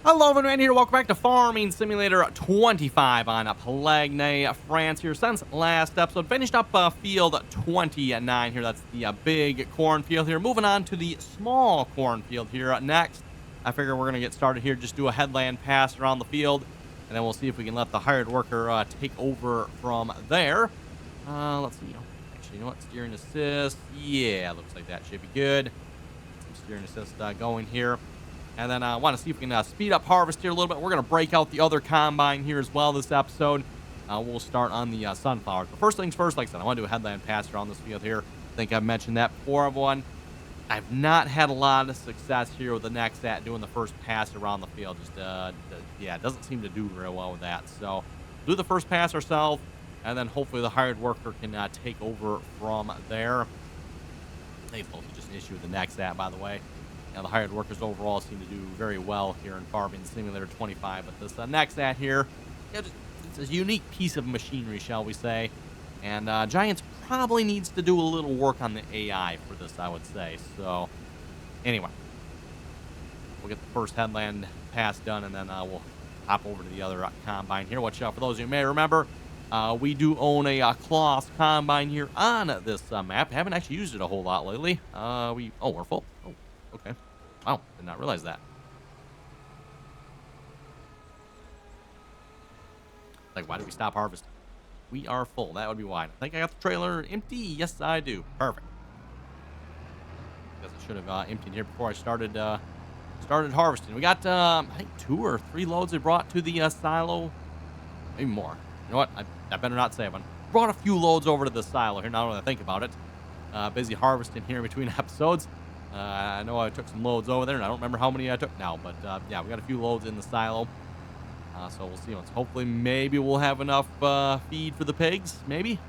Hello everyone here, welcome back to Farming Simulator 25 on Pallegney, France here. Since last episode, finished up field 29 here. That's the big cornfield here. Moving on to the small cornfield here next. I figure we're going to get started here, just do a headland pass around the field, and then we'll see if we can let the hired worker take over from there. Let's see. Actually, you know what? Steering assist. Yeah, looks like that should be good. Some steering assist going here. And then I want to see if we can speed up harvest here a little bit. We're going to break out the other combine here as well this episode. We'll start on the sunflowers. But first things first, like I said, I want to do a headland pass around this field here. I think I've mentioned that before, everyone. I've not had a lot of success here with the next at doing the first pass around the field. Just, yeah, it doesn't seem to do real well with that. So do the first pass ourselves, and then hopefully the hired worker can take over from there. They both just issue with the next at, by the way. The hired workers overall seem to do very well here in Farming Simulator 25. But this next at here, it's a unique piece of machinery, shall we say. And Giants probably needs to do a little work on the AI for this, I would say. So, anyway, we'll get the first headland pass done, and then we'll hop over to the other combine here. Which, for those of you who may remember, we do own a Kloss combine here on this map. Haven't actually used it a whole lot lately. We're full. Oh, okay. Wow, did not realize that. Like, why did we stop harvesting? We are full. That would be why. I think I got the trailer empty. Yes, I do. Perfect. Guess I should have emptied here before I started harvesting. We got, I think 2 or 3 loads we brought to the silo. Maybe more. You know what? I better not say one. Brought a few loads over to the silo here. Now that I think about it. Busy harvesting here in between episodes. I know I took some loads over there, and I don't remember how many I took now, but yeah, we got a few loads in the silo. So we'll see. Hopefully, maybe we'll have enough feed for the pigs. Maybe.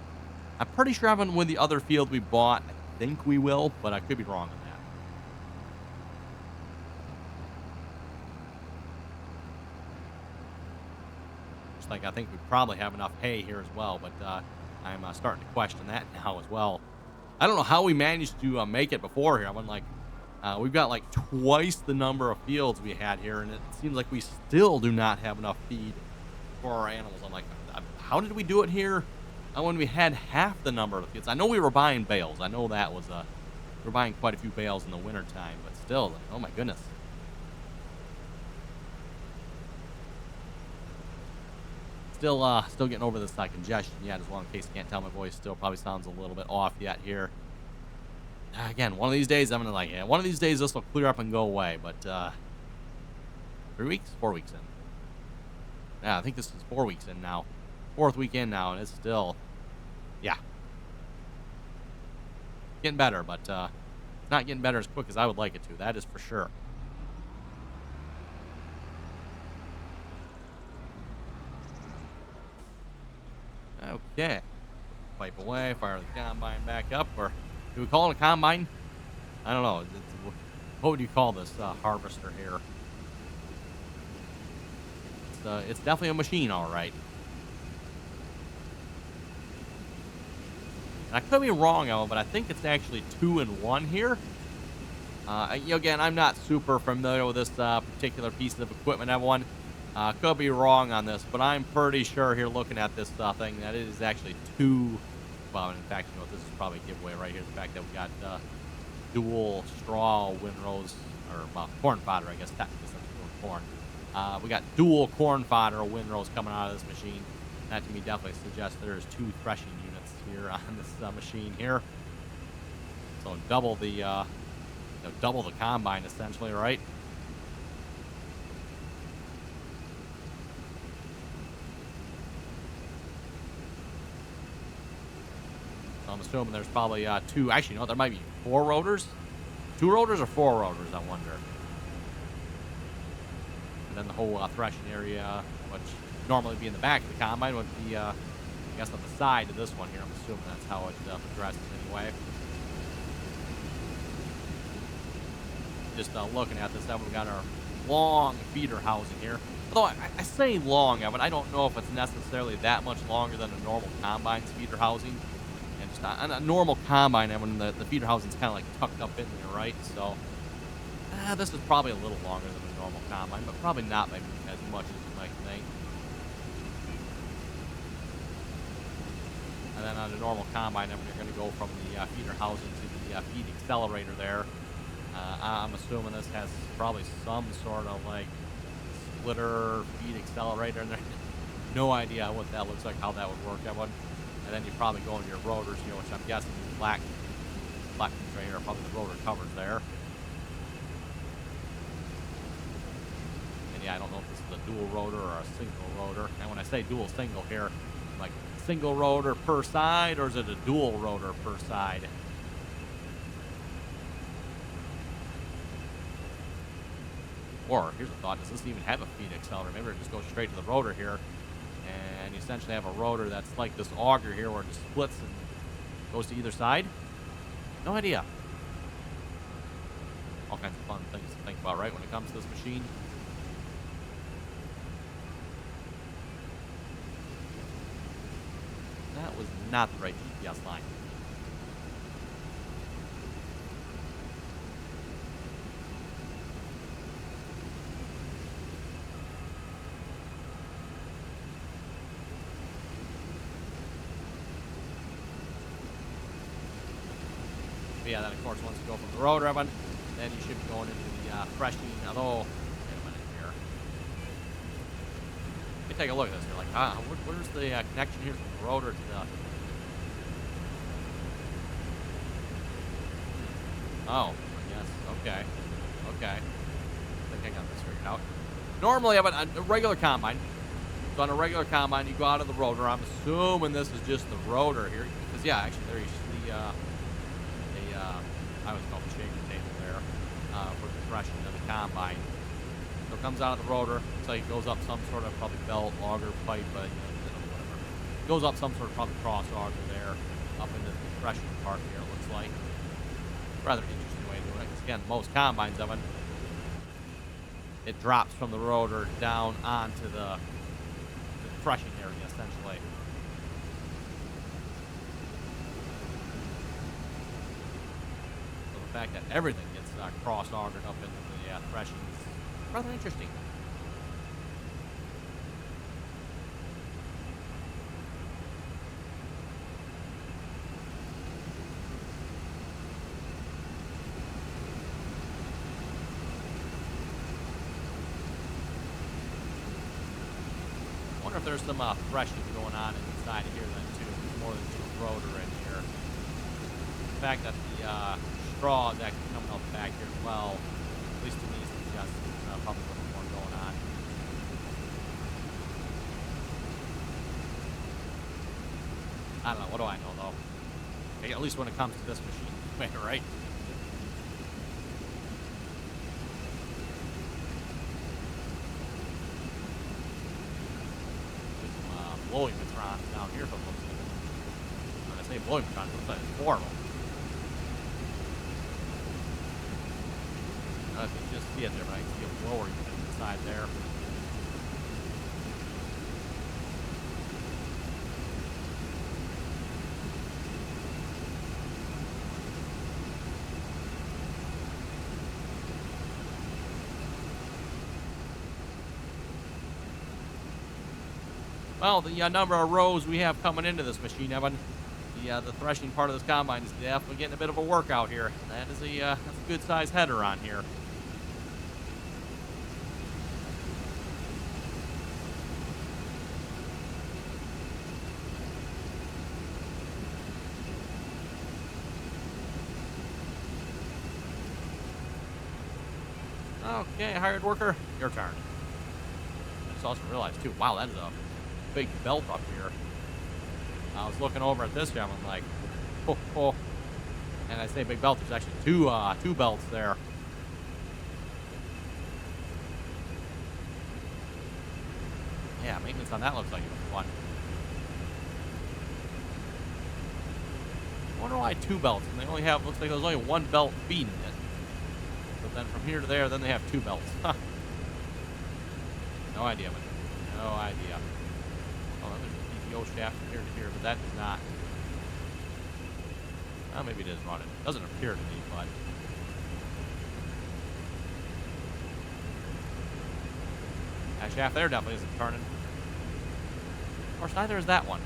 I'm pretty sure having with the other field we bought. I think we will, but I could be wrong on that. Just like I think we probably have enough hay here as well, but I'm starting to question that now as well. I don't know how we managed to make it before here. I'm like, we've got like twice the number of fields we had here, and it seems like we still do not have enough feed for our animals. I'm like, how did we do it here when we had half the number of fields? I know we were buying bales. I know that was we were buying quite a few bales in the wintertime, but still, like, oh my goodness. Still getting over this congestion yet, as well. In case you can't tell, my voice still probably sounds a little bit off yet here. Again, one of these days I'm gonna one of these days this will clear up and go away. But 3 weeks, 4 weeks in. Yeah, I think this is 4 weeks in now, 4th week in now, and it's still, yeah, getting better, but not getting better as quick as I would like it to. That is for sure. Okay. Pipe away, fire the combine back up, or do we call it a combine? I don't know. What would you call this harvester here? It's definitely a machine, all right. And I could be wrong, Ellen, but I think it's actually 2 in 1 here. Again, I'm not super familiar with this particular piece of equipment, everyone. Could be wrong on this, but I'm pretty sure here looking at this thing that it is actually 2. Well, in fact, you know what, this is probably a giveaway right here. The fact that we got dual straw windrows, or corn fodder, I guess, technically, since we're corn. We got dual corn fodder windrows coming out of this machine. That to me definitely suggests there's 2 threshing units here on this machine here. So double the combine essentially, right? So I'm assuming there's probably 2. Actually, you know, there might be 4 rotors. 2 rotors or 4 rotors, I wonder. And then the whole threshing area, which would normally be in the back of the combine, would be, I guess, on the side of this one here. I'm assuming that's how it progresses anyway. Just looking at this, we've got our long feeder housing here. Although I say long, but I don't know if it's necessarily that much longer than a normal combine's feeder housing. And just on a normal combine, when the feeder housing is kind of like tucked up in there, right? So This is probably a little longer than a normal combine, but probably not by as much as you might think. And then on a normal combine, you're going to go from the feeder housing to the feed accelerator there. I'm assuming this has probably some sort of like splitter feed accelerator in there. No idea what that looks like, how that would work. That one. And then you probably go into your rotors, which I'm guessing is black container, probably the rotor covers there. And yeah, I don't know if this is a dual rotor or a single rotor. And when I say dual single here, like single rotor per side, or is it a dual rotor per side? Or here's a thought: does this even have a feed accelerator? Maybe it just goes straight to the rotor here, and you essentially have a rotor that's like this auger here, where it just splits and goes to either side. No idea. All kinds of fun things to think about, right, when it comes to this machine. That was not the right GPS line. But yeah, then of course, once you go from the rotor, then you should be going into the threshing. Although, wait a minute here. Let me take a look at this. You're like, where's the connection here from the rotor to the... Oh, yes, okay. I think I got this figured out. Normally, on a regular combine, so on a regular combine, you go out of the rotor. I'm assuming this is just the rotor here. Because, yeah, actually, there you see I always call it the shaker table there for the threshing of the combine. So it comes out of the rotor. So it goes up some sort of probably belt, auger, pipe, whatever. It goes up some sort of probably cross auger there up into the threshing part here, it looks like. Rather interesting way to do it. Because again, most combines of it drops from the rotor down onto the threshing area, essentially. So the fact that everything gets cross-augered up into the threshing is rather interesting. I wonder if there's some threshing going on inside of here then too. There's more than just a rotor in here. The fact that the straw is actually coming out the back here as well, at least to me, suggests there's probably a little more going on. I don't know. What do I know though? Hey, at least when it comes to this machine, right? Blowing Matrons down here from looks like it. When I say blowing Matrons, it looks like it's horrible. I don't know if you just see it there, but I can see a blower unit inside there. Well, the number of rows we have coming into this machine, Evan, the threshing part of this combine is definitely getting a bit of a workout here. That is that's a good size header on here. Okay, hired worker, your turn. I just also realized too, wow, that is a big belt up here. I was looking over at this gentleman like, oh. And I say big belt, there's actually two belts there. Yeah, maintenance on that looks like it was fun. I wonder why two belts, and they only have, looks like there's only one belt feeding it. But then from here to there, then they have two belts. No idea, man. No idea. Oh, there's a PTO shaft from here to here, but that is not. Well, maybe it is running. Doesn't appear to be, but That shaft there definitely isn't turning. Of course, neither is that one.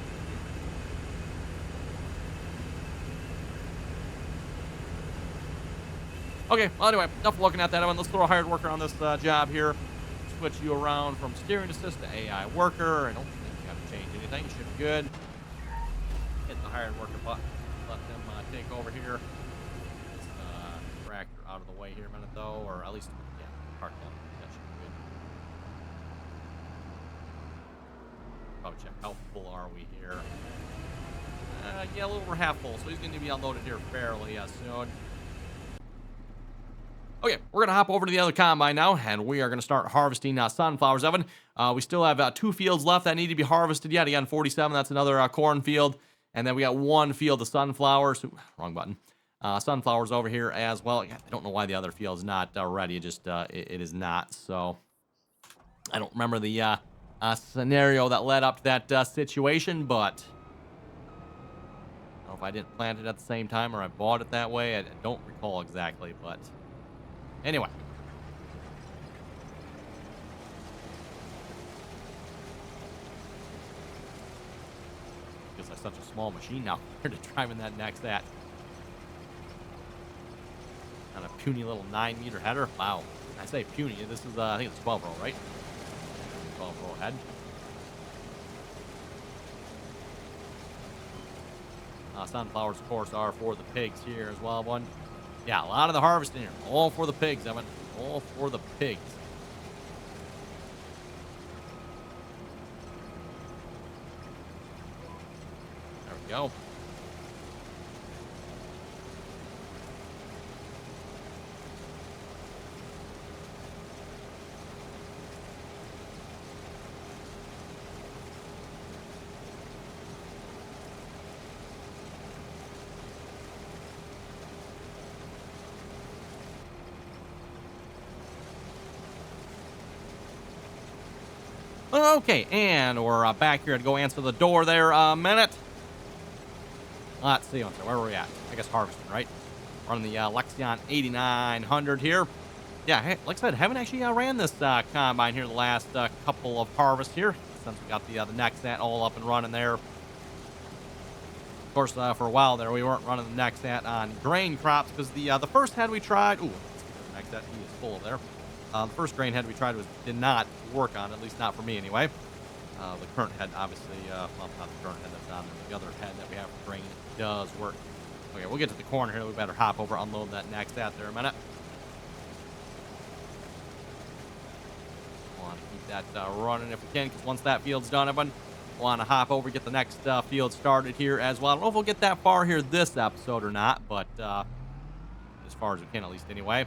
Okay, well, anyway, enough looking at that one. Let's throw a hired worker on this job here. Switch you around from steering assist to AI worker. I don't think you have to change anything. You should be good. Hit the hired worker button. Let them take over here. This tractor out of the way here a minute, though, or at least, yeah, park down. That should be good. Probably check how full are we here. Yeah, a little over half full, so he's going to be unloaded here fairly soon. Okay, we're going to hop over to the other combine now, and we are going to start harvesting sunflowers, Evan. We still have 2 fields left that need to be harvested yet. Again, 47, that's another cornfield. And then we got 1 field of sunflowers. Ooh, wrong button. Sunflowers over here as well. I don't know why the other field's not ready. It just, it is not. So, I don't remember the scenario that led up to that situation, but I don't know if I didn't plant it at the same time or I bought it that way. I don't recall exactly, but anyway. Because I'm such a small machine now compared to driving that next at. On a puny little 9-meter header. Wow. I say puny. This is, I think it's 12 row, right? 12 row head. Sunflowers, of course, are for the pigs here as well. Yeah, a lot of the harvesting here. All for the pigs, Evan. All for the pigs. There we go. Okay, and we're back here to go answer the door there a minute. Let's see, where were we at? I guess harvesting, right? Running the Lexion 8900 here. Yeah, hey, like I said, haven't actually ran this combine here the last couple of harvests here, since we got the Nexat all up and running there. Of course, for a while there, we weren't running the Nexat on grain crops, because the first head we tried... Ooh, let's get the Nexat. He is full there. The first grain head we tried did not work on, at least not for me anyway. The current head, obviously, well, not the current head that's on there, the other head that we have for grain does work. Okay, we'll get to the corner here. We better hop over, unload that next out there a minute. Want to keep that running if we can, because once that field's done, everyone want to hop over, get the next field started here as well. I don't know if we'll get that far here this episode or not, but as far as we can, at least anyway.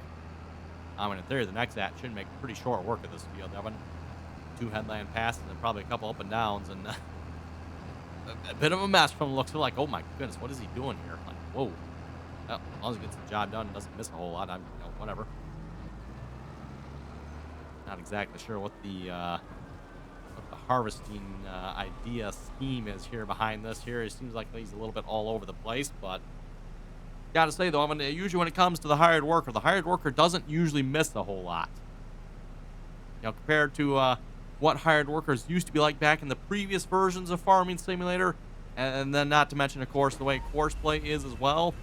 I mean, in theory, the next at should make pretty short work of this field, Evan. 2 headland passes and probably a couple up and downs, and a bit of a mess from the looks of it. Like, oh my goodness, what is he doing here? Like, whoa. Well, as long as he gets the job done and doesn't miss a whole lot, whatever. Not exactly sure what the harvesting idea scheme is here behind this here. It seems like he's a little bit all over the place, but gotta say though, I mean, usually when it comes to the hired worker doesn't usually miss a whole lot. You know, compared to what hired workers used to be like back in the previous versions of Farming Simulator, and then not to mention, of course, the way Courseplay is as well.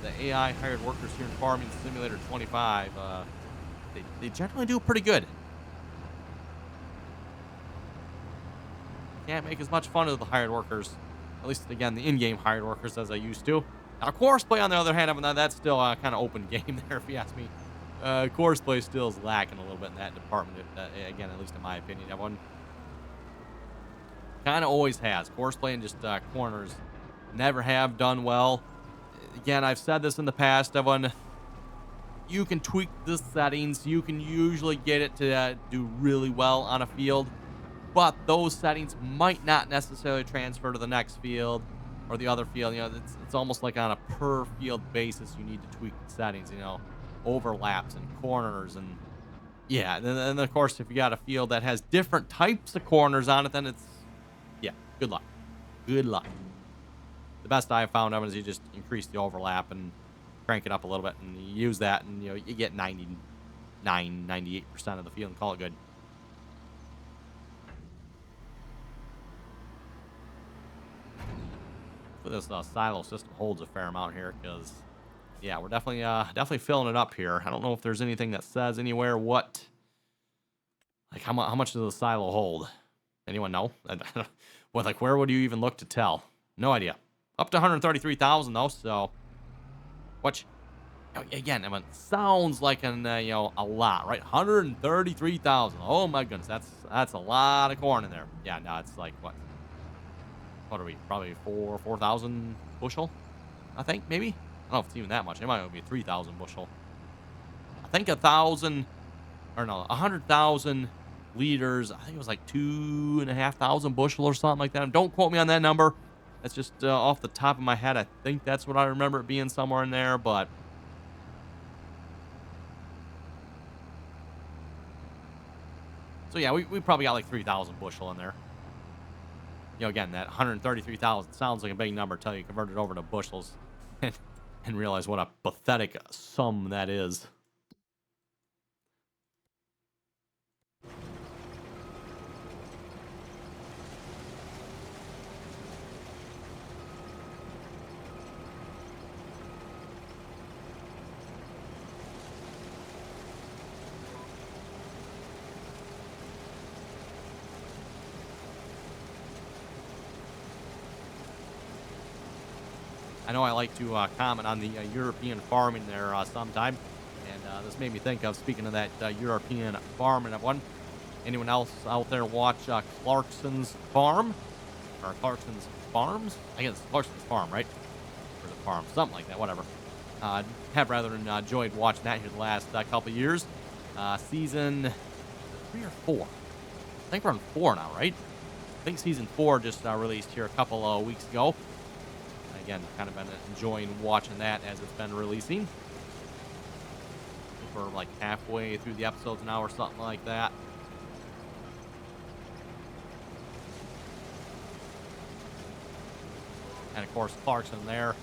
The AI hired workers here in Farming Simulator 25, they generally do pretty good. Can't make as much fun of the hired workers, at least again the in-game hired workers, as I used to. Now, Courseplay, on the other hand, that's still kind of open game there, if you ask me. Courseplay still is lacking a little bit in that department, again, at least in my opinion. Everyone kind of always has. Courseplay and just corners never have done well. Again, I've said this in the past, everyone. You can tweak the settings. You can usually get it to do really well on a field, but those settings might not necessarily transfer to the next field or the other field. You know, it's almost like on a per field basis you need to tweak the settings, you know, overlaps and corners, and yeah, and then of course if you got a field that has different types of corners on it, then it's, yeah, good luck. The best I've found of it is you just increase the overlap and crank it up a little bit, and you use that, and you know, you get 98% of the field and call it good. Hopefully this silo system holds a fair amount here, because yeah, we're definitely filling it up here. I don't know if there's anything that says anywhere what, like how much does the silo hold? Anyone know? Well, like where would you even look to tell? No idea. Up to 133,000 though, so which again, I mean, sounds like an a lot, right? 133,000. Oh my goodness, that's a lot of corn in there. Yeah, no, it's like what are we? Probably 4,000 bushel, I think, maybe. I don't know if it's even that much. It might be 3,000 bushel. I think 100,000 liters. I think it was like 2,500 bushel or something like that. Don't quote me on that number. That's just off the top of my head. I think that's what I remember it being, somewhere in there. But so yeah, we probably got like 3,000 bushel in there. Again, that 133,000 sounds like a big number until you convert it over to bushels and realize what a pathetic sum that is. I know I like to comment on the European farming there sometime, and this made me think of, speaking of that European farming of one. Anyone else out there watch Clarkson's Farm? Or Clarkson's Farms? I guess it's Clarkson's Farm, right? Or the farm, something like that, whatever. Have rather enjoyed watching that here the last couple of years. Season 3 or 4. I think we're on 4 now, right? I think season 4 just released here a couple of weeks ago. Again, kind of been enjoying watching that as it's been releasing. I think we're like halfway through the episodes now or something like that. And of course, Clarkson there,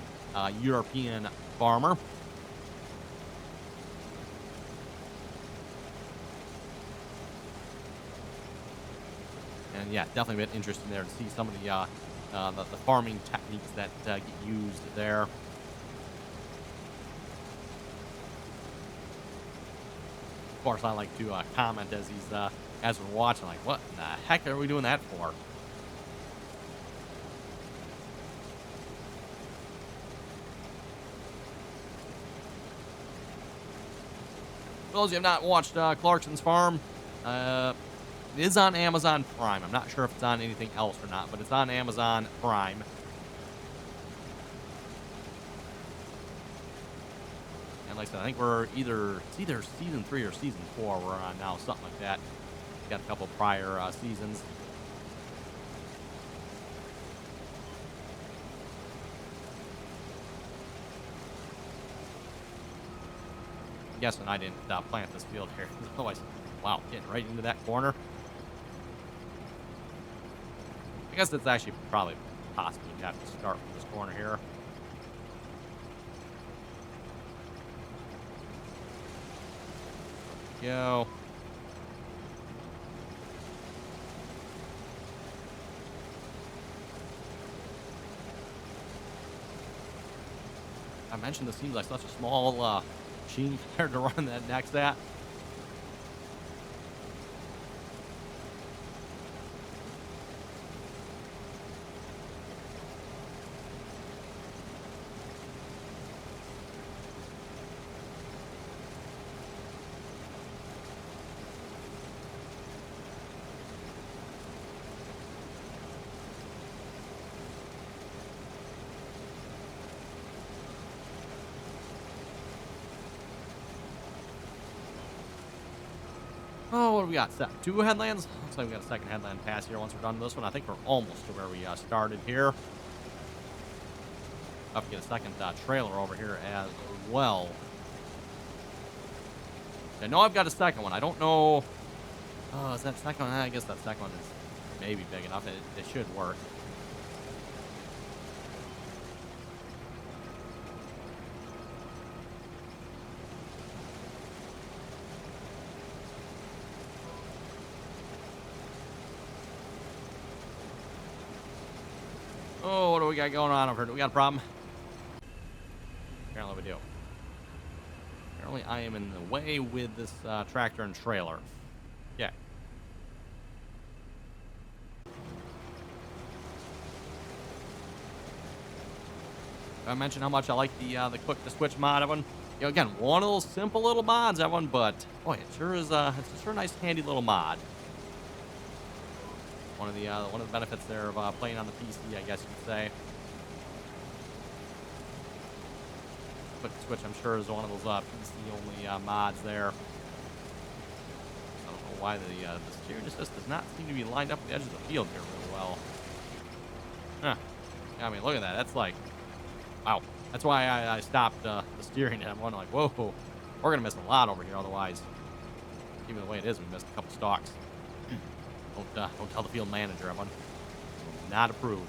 European farmer. And yeah, definitely been interesting there to see some of the farming techniques that get used there. Of course, I like to comment as we're watching, like, what in the heck are we doing that for? For those of you who have not watched Clarkson's Farm, it is on Amazon Prime. I'm not sure if it's on anything else or not, but it's on Amazon Prime. And like I said, I think we're it's either season 3 or season 4 we're on now, something like that. Got a couple prior seasons. I'm guessing I didn't plant this field here. Otherwise, wow, getting right into that corner. I guess it's actually probably possible you have to start from this corner here. Go. I mentioned this seems like such a small machine compared to run that next at. Oh, what do we got? 2 headlands? Looks like we got a second headland pass here once we're done with this one. I think we're almost to where we started here. Have to get a second trailer over here as well. I know I've got a second one. I don't know. Oh, is that second one? I guess that second one is maybe big enough. It should work. Oh, what do we got going on over here? Do we got a problem? Apparently we do. Apparently I am in the way with this tractor and trailer. Yeah. I mentioned how much I like the quick to switch mod, everyone. You know, again, one of those simple little mods, everyone, but boy, it sure is it's a sure nice, handy little mod. One of the benefits there of playing on the PC, I guess you could say. Quick to switch, I'm sure, is one of those PC only mods there. I don't know why the steering assist does not seem to be lined up with the edge of the field here really well. Huh. Yeah, I mean, look at that. That's like, wow. That's why I stopped the steering, and I'm wondering, like, whoa, we're gonna miss a lot over here. Otherwise, even the way it is, we missed a couple stalks. Don't tell the field manager, everyone. Not approved.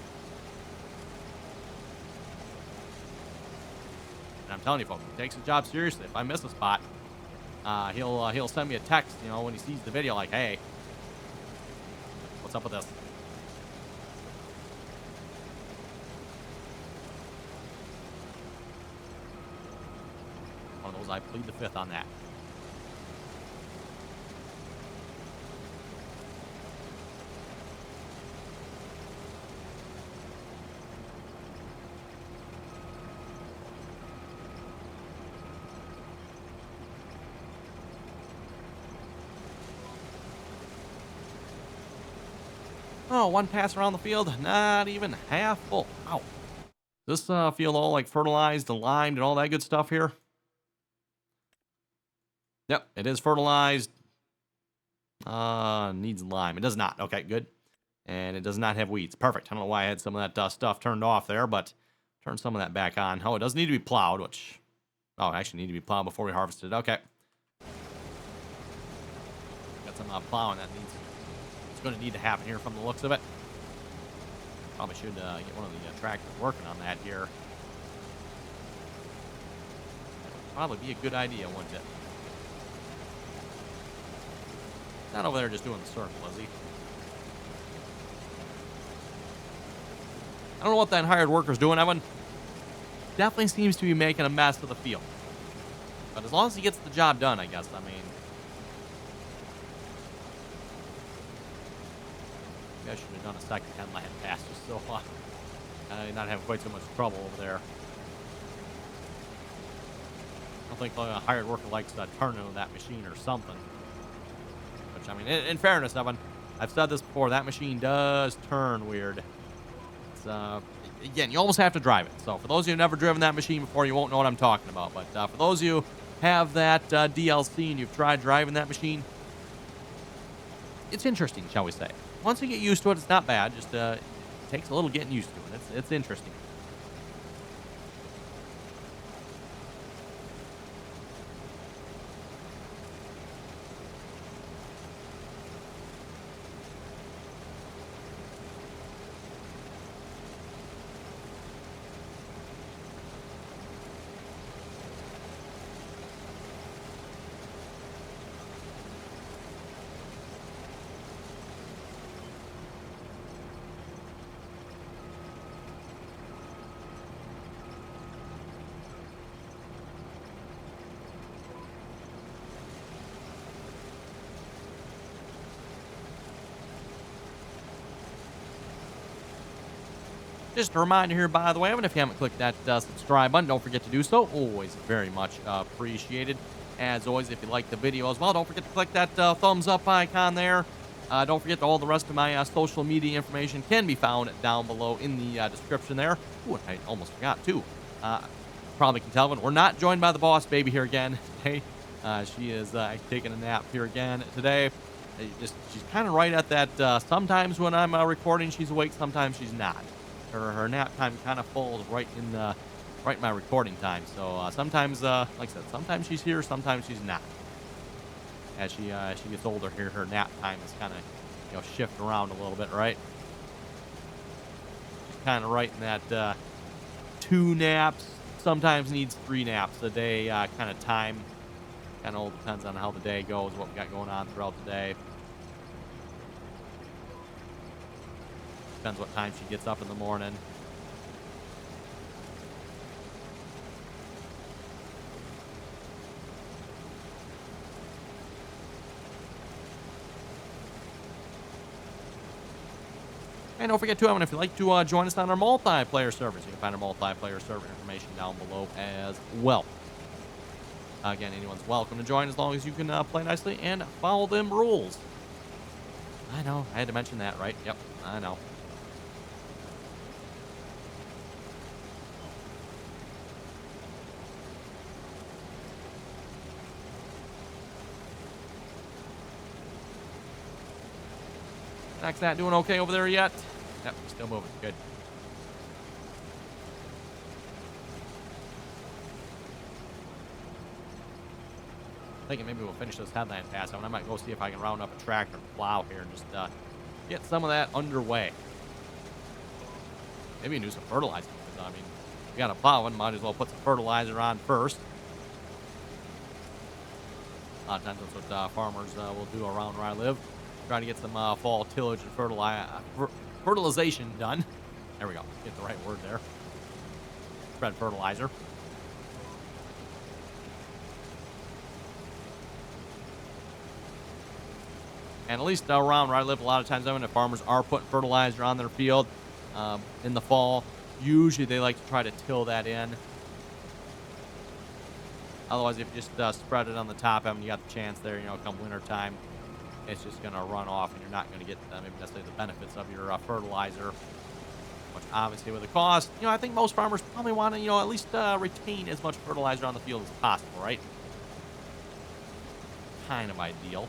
And I'm telling you, folks, he takes his job seriously. If I miss a spot, he'll send me a text, you know, when he sees the video, like, hey, what's up with this? One of those, I plead the fifth on that. Oh, one pass around the field, not even half full. Wow. This field all like fertilized and limed and all that good stuff here? Yep, it is fertilized. Needs lime. It does not. Okay, good. And it does not have weeds. Perfect. I don't know why I had some of that stuff turned off there, but turn some of that back on. Oh, it does need to be plowed, which... Oh, actually need to be plowed before we harvest it. Okay. Got some plowing that needs... It's going to need to happen here from the looks of it. Probably should get one of the tractors working on that here. That would probably be a good idea, wouldn't it? Not over there just doing the circle, is he? I don't know what that hired worker's doing, Evan. Definitely seems to be making a mess of the field. But as long as he gets the job done, I guess. I mean... Maybe I should have done a second 10 lane pass just so not have quite so much trouble over there. I don't think a hired worker likes to turn into that machine or something. Which, I mean, in fairness, Evan, I've said this before, that machine does turn weird. It's, again, you almost have to drive it. So for those of you who've never driven that machine before, you won't know what I'm talking about. But for those of you who have that DLC and you've tried driving that machine, it's interesting, shall we say. Once you get used to it, it's not bad. Just it takes a little getting used to it. It's interesting. Just a reminder here, by the way, even if you haven't clicked that subscribe button, don't forget to do so. Always very much appreciated. As always, if you like the video as well, don't forget to click that thumbs up icon there. Don't forget all the rest of my social media information can be found down below in the description there. Ooh, I almost forgot, too. Probably can tell, but we're not joined by the boss baby here again today. She is taking a nap here again today. She's kind of right at that. Sometimes when I'm recording, she's awake. Sometimes she's not. Her nap time kind of falls right in my recording time. So sometimes, like I said, sometimes she's here, sometimes she's not. As she gets older here, her nap time is kind of shift around a little bit, right? She's kind of right in that 2 naps. Sometimes needs 3 naps a day kind of time. Kind of all depends on how the day goes, what we got going on throughout the day. Depends what time she gets up in the morning. And don't forget, too, Evan, if you'd like to join us on our multiplayer servers, you can find our multiplayer server information down below as well. Again, anyone's welcome to join as long as you can play nicely and follow them rules. I know, I had to mention that, right? Yep, I know. Next, that doing okay over there yet? Yep, still moving. Good. Thinking maybe we'll finish this headland pass. I might go see if I can round up a tractor and plow here and just get some of that underway. Maybe do some fertilizing. I mean, we got a plowing, might as well put some fertilizer on first. A lot of times that's what farmers will do around where I live. Try to get some fall tillage and fertilization done. There we go. Get the right word there. Spread fertilizer. And at least around where I live, a lot of times, if farmers are putting fertilizer on their field in the fall, usually they like to try to till that in. Otherwise, if you just spread it on the top, you got the chance there, come winter time, it's just going to run off, and you're not going to get maybe necessarily the benefits of your fertilizer. Which obviously with the cost, I think most farmers probably want to, at least retain as much fertilizer on the field as possible, right? Kind of ideal.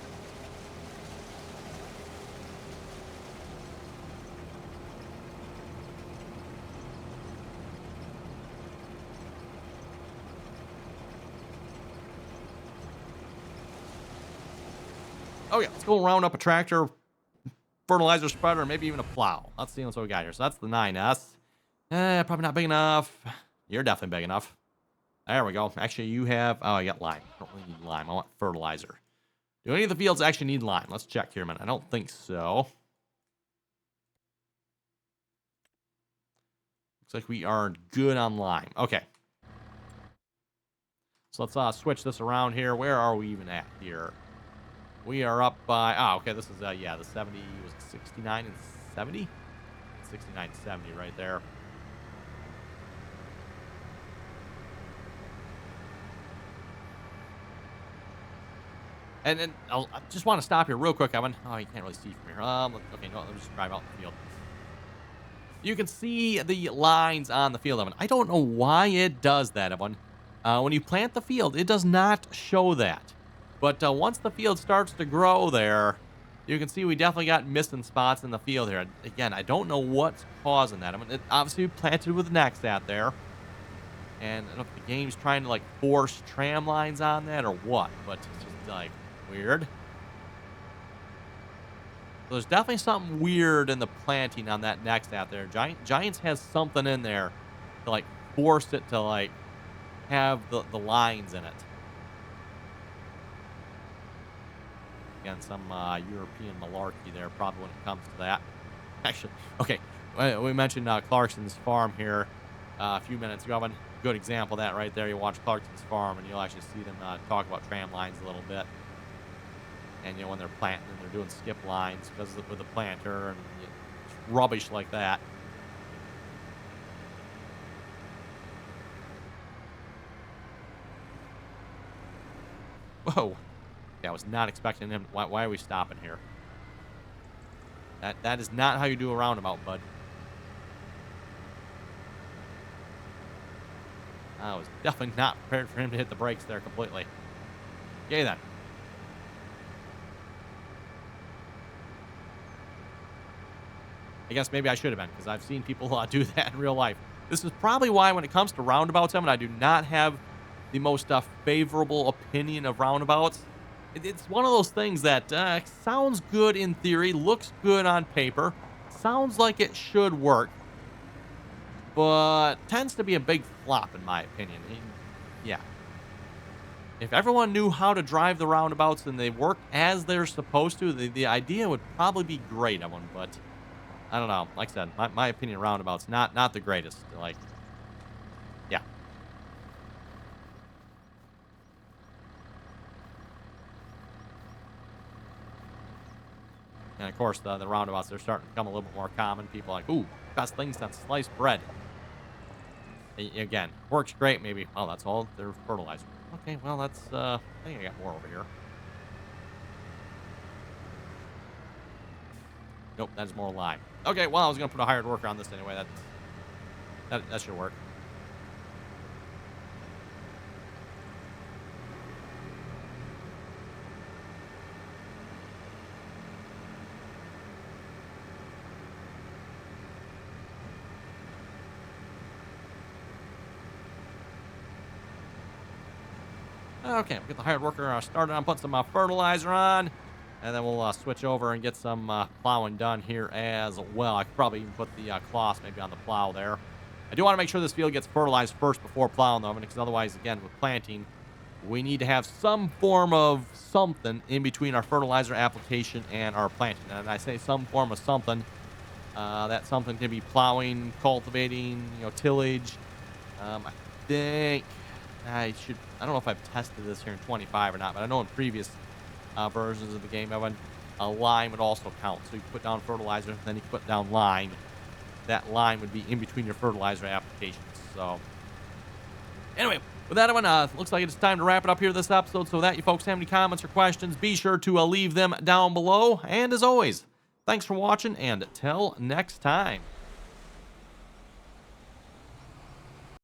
Okay, let's go round up a tractor, fertilizer spreader, maybe even a plow. Let's see what we got here. So that's the 9S. Probably not big enough. You're definitely big enough. There we go. Actually, you have... Oh, I got lime. I don't really need lime. I want fertilizer. Do any of the fields actually need lime? Let's check here a minute. I don't think so. Looks like we are good on lime. Okay. So let's switch this around here. Where are we even at here? We are up by... Oh, okay. This is, yeah, the 70... Was it 69 and 70? 69 and 70 right there. And I just want to stop here real quick, Evan. Oh, you can't really see from here. Okay, no, let me just drive out in the field. You can see the lines on the field, Evan. I don't know why it does that, Evan. When you plant the field, it does not show that. But once the field starts to grow there, you can see we definitely got missing spots in the field here. Again, I don't know what's causing that. I mean, it obviously planted with next out there. And I don't know if the game's trying to, force tram lines on that or what. But it's just, weird. So there's definitely something weird in the planting on that next out there. Giants has something in there to, force it to, have the lines in it. Again, some European malarkey there, probably when it comes to that. Actually, okay, we mentioned Clarkson's farm here a few minutes ago. One good example of that right there. You watch Clarkson's farm, and you'll actually see them talk about tram lines a little bit. And, when they're planting, and they're doing skip lines because with the planter and rubbish like that. Whoa. Yeah, I was not expecting him. Why are we stopping here? That is not how you do a roundabout, bud. I was definitely not prepared for him to hit the brakes there completely. Okay, then. I guess maybe I should have been, because I've seen people do that in real life. This is probably why when it comes to roundabouts, I do not have the most favorable opinion of roundabouts. It's one of those things that sounds good in theory, looks good on paper, sounds like it should work, but tends to be a big flop in my opinion. Yeah. If everyone knew how to drive the roundabouts and they worked as they're supposed to, the idea would probably be great, Evan, but I don't know. Like I said, my opinion roundabouts, not the greatest. Yeah. And of course, the roundabouts, they're starting to become a little bit more common. People are like, ooh, best thing since sliced bread. Again, works great. Maybe, oh, that's all their fertilizer. Okay, well, that's, I think I got more over here. Nope, that's more lime. Okay, well, I was going to put a hired worker on this anyway. That should work. Okay, we'll get the hired worker started on, put some fertilizer on, and then we'll switch over and get some plowing done here as well. I could probably even put the cloths maybe on the plow there. I do want to make sure this field gets fertilized first before plowing though, because otherwise, again, with planting, we need to have some form of something in between our fertilizer application and our planting. And I say some form of something. That something can be plowing, cultivating, tillage. I think I don't know if I've tested this here in 25 or not, but I know in previous versions of the game, a lime would also count. So you put down fertilizer, then you put down lime. That lime would be in between your fertilizer applications. So anyway, with that one, looks like it's time to wrap it up here this episode. So that you folks have any comments or questions, be sure to leave them down below. And as always, thanks for watching, and till next time.